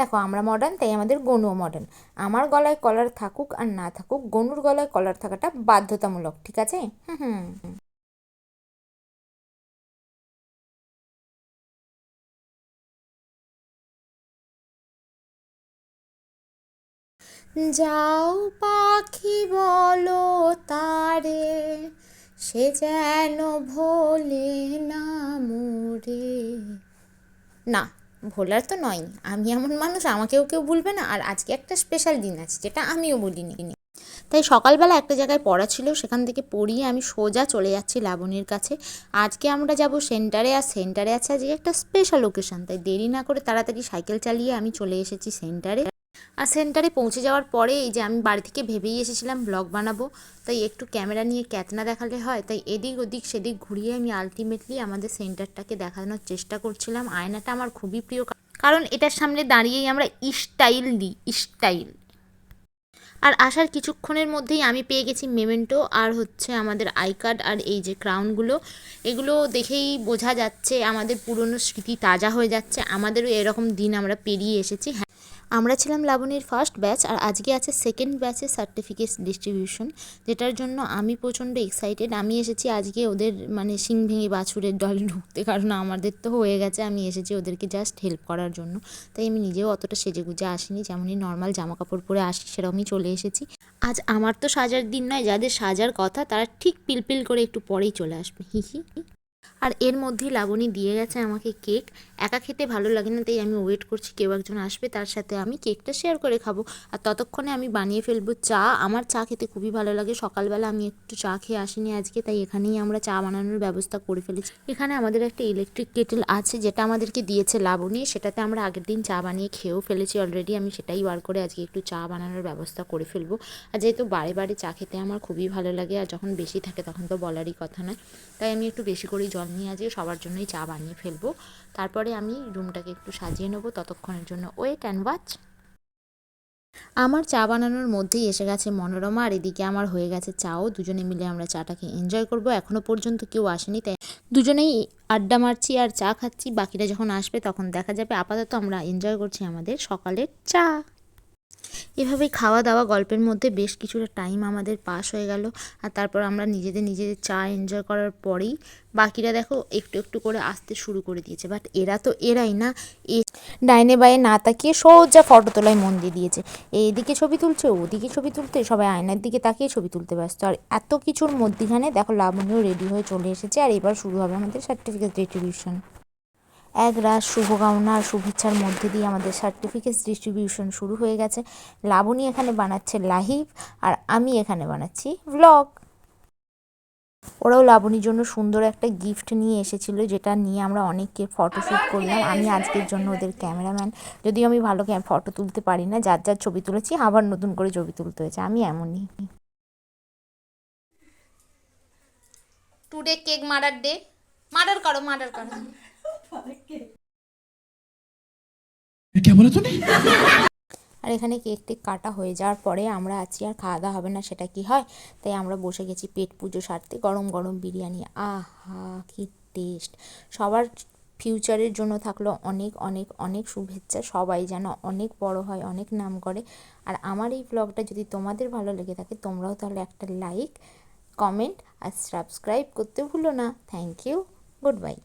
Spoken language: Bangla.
দেখো আমরা মডার্ন, তাই আমাদের গনুও মডার্ন। আমার গলায় কলার থাকুক আর না থাকুক, গনুর গলায় কলার থাকাটা বাধ্যতামূলক, ঠিক আছে? হুম হুম। যাও পাখি বলো তারে, সে যেন ভোলে না মোরে। না, ভোলার তো নয়, আমি এমন মানুষ আমাকেও কেউ ভুলবে না। আর আজকে একটা স্পেশাল দিন আছে যেটা আমিও বলিনি। তাই সকালবেলা একটা জায়গায় পড়া ছিল, সেখান থেকে পড়িয়ে আমি সোজা চলে যাচ্ছি লাবণীর কাছে। আজকে আমরা যাব সেন্টারে, আর সেন্টারে আছে আজকে একটা স্পেশাল ওকেশন, তাই দেরি না করে তাড়াতাড়ি সাইকেল চালিয়ে আমি চলে এসেছি সেন্টারে। আর সেন্টারে পৌঁছে যাওয়ার পরে এই যে আমি বাড়ি থেকে ভেবেই এসেছিলাম ব্লগ বানাবো, তাই একটু ক্যামেরা নিয়ে ক্যাতনা দেখালে হয়, তাই এদিক ওদিক সেদিক ঘুরিয়ে আমি আলটিমেটলি আমাদের সেন্টারটাকে দেখানোর চেষ্টা করছিলাম। আয়নাটা আমার খুবই প্রিয়, কারণ এটার সামনে দাঁড়িয়েই আমরা স্টাইল দিই, স্টাইল। আর আসার কিছুক্ষণের মধ্যেই আমি পেয়ে গেছি মেমেন্টো, আর হচ্ছে আমাদের আই কার্ড, আর এই যে ক্রাউনগুলো, এগুলো দেখেই বোঝা যাচ্ছে আমাদের পুরনো স্মৃতি তাজা হয়ে যাচ্ছে। আমাদেরও এরকম দিন আমরা পেরিয়ে এসেছি। হ্যাঁ, আমরা ছিলাম লাবণীর ফার্স্ট ব্যাচ, আর আজকে আছে সেকেন্ড ব্যাচের সার্টিফিকেট ডিস্ট্রিবিউশন, যেটার জন্য আমি প্রচণ্ড এক্সাইটেড। আমি এসেছি আজকে ওদের মানে শিং ভেঙে বাছুরের দলে ঢুকতে, কারণ আমাদের তো হয়ে গেছে। আমি এসেছি ওদেরকে জাস্ট হেল্প করার জন্য, তাই আমি নিজেও অতটা সেজেগুজে আসিনি, যেমনই নর্মাল জামা কাপড় পরে আসি সেরকমই চলে এসেছি। আজ আমার তো সাজার দিন নয়, যাদের সাজার কথা তারা ঠিক পিলপিল করে একটু পরেই চলে আসবে, হি হি। আর এর মধ্যেই লাবণী দিয়ে গেছে আমাকে কেক। একা খেতে ভালো লাগে না, তাই আমি ওয়েট করছি কেউ একজন আসবে, তার সাথে আমি কেকটা শেয়ার করে খাবো। আর ততক্ষণে আমি বানিয়ে ফেলবো চা। আমার চা খেতে খুবই ভালো লাগে। সকালবেলা আমি একটু চা খেয়ে আসিনি আজকে, তাই এখানেই আমরা চা বানানোর ব্যবস্থা করে ফেলেছি। এখানে আমাদের একটা ইলেকট্রিক কেটেল আছে, যেটা আমাদেরকে দিয়েছে লাবণী, সেটাতে আমরা আগের দিন চা বানিয়ে খেয়েও ফেলেছি অলরেডি। আমি সেটাই বার করে আজকে একটু চা বানানোর ব্যবস্থা করে ফেলবো। আর যেহেতু বারে বারে চা খেতে আমার খুবই ভালো লাগে, আর যখন বেশি থাকে তখন তো বলারই কথা নয়, তাই আমি একটু বেশি করেই জল নিয়ে আজকে সবার জন্যই চা বানিয়ে ফেলবো। তারপরে আমি রুমটাকে একটু সাজিয়ে নেবো, ততক্ষণের জন্য ওয়েট অ্যান্ড ওয়াচ। আমার চা বানানোর মধ্যেই এসে গেছে মনোরমা, আর এদিকে আমার হয়ে গেছে চাও। দুজনে মিলে আমরা চাটাকে এনজয় করব। এখনও পর্যন্ত কেউ আসেনি, তাই দুজনেই আড্ডা মারছি আর চা খাচ্ছি। বাকিরা যখন আসবে তখন দেখা যাবে। আপাতত আমরা এনজয় করছি আমাদের সকালের চা। এভাবেই খাওয়া দাওয়া গল্পের মধ্যে বেশ কিছুটা টাইম আমাদের পাস হয়ে গেল। আর তারপর আমরা নিজেদের নিজেদের চা এনজয় করার পরেই বাকিরা দেখো একটু একটু করে আসতে শুরু করে দিয়েছে। বাট এরা তো এরাই না, এ ডাইনে বায়ে না তাকিয়ে সোজা ফটো তোলায় মন দিয়ে দিয়েছে। এইদিকে ছবি তুলছে, ওদিকে ছবি তুলতে, সবাই আয়নার দিকে তাকিয়ে ছবি তুলতে ব্যস্ত। আর এত কিছুর মধ্যখানে দেখো লাবণীও রেডি হয়ে চলে এসেছে, আর এবার শুরু হবে আমাদের সার্টিফিকেট ডিস্ট্রিবিউশন। এক রাত শুভকামনা আর শুভেচ্ছার মধ্যে দিয়ে আমাদের সার্টিফিকেট ডিস্ট্রিবিউশন শুরু হয়ে গেছে। লাবণী এখানে বানাচ্ছে লাইভ, আর আমি এখানে বানাচ্ছি ভ্লগ। ওরাও লাবণীর জন্য সুন্দর একটা গিফট নিয়ে এসেছিল, যেটা নিয়ে আমরা অনেককে ফটোশ্যুট করলাম। আমি আজকের জন্য ওদের ক্যামেরাম্যান, যদিও আমি ভালো ফটো তুলতে পারি না। যার যার ছবি তুলেছি আবার নতুন করে ছবি তুলতে হয়েছে, আমি এমনই। Today cake murder day, murder করো, মার্ডার করো। क्या बोला तूने? আর এখানে কেক টেক কাটা হয়ে যাওয়ার পরে আমরা আছি আর খাওয়া দাওয়া হবে না, সেটা কি হয়? তাই আমরা বসে গেছি পেট পুজো সারতে। গরম গরম বিরিয়ানি, আহা কি টেস্ট! সবার ফিউচারের জন্য থাকলো অনেক অনেক অনেক শুভেচ্ছা। সবাই যেন অনেক বড় হয়, অনেক নাম করে। আর আমার এই ব্লগটা যদি তোমাদের ভালো লেগে থাকে, তোমরাও তাহলে একটা লাইক, কমেন্ট আর সাবস্ক্রাইব করতে ভুলো না। Thank you, good by.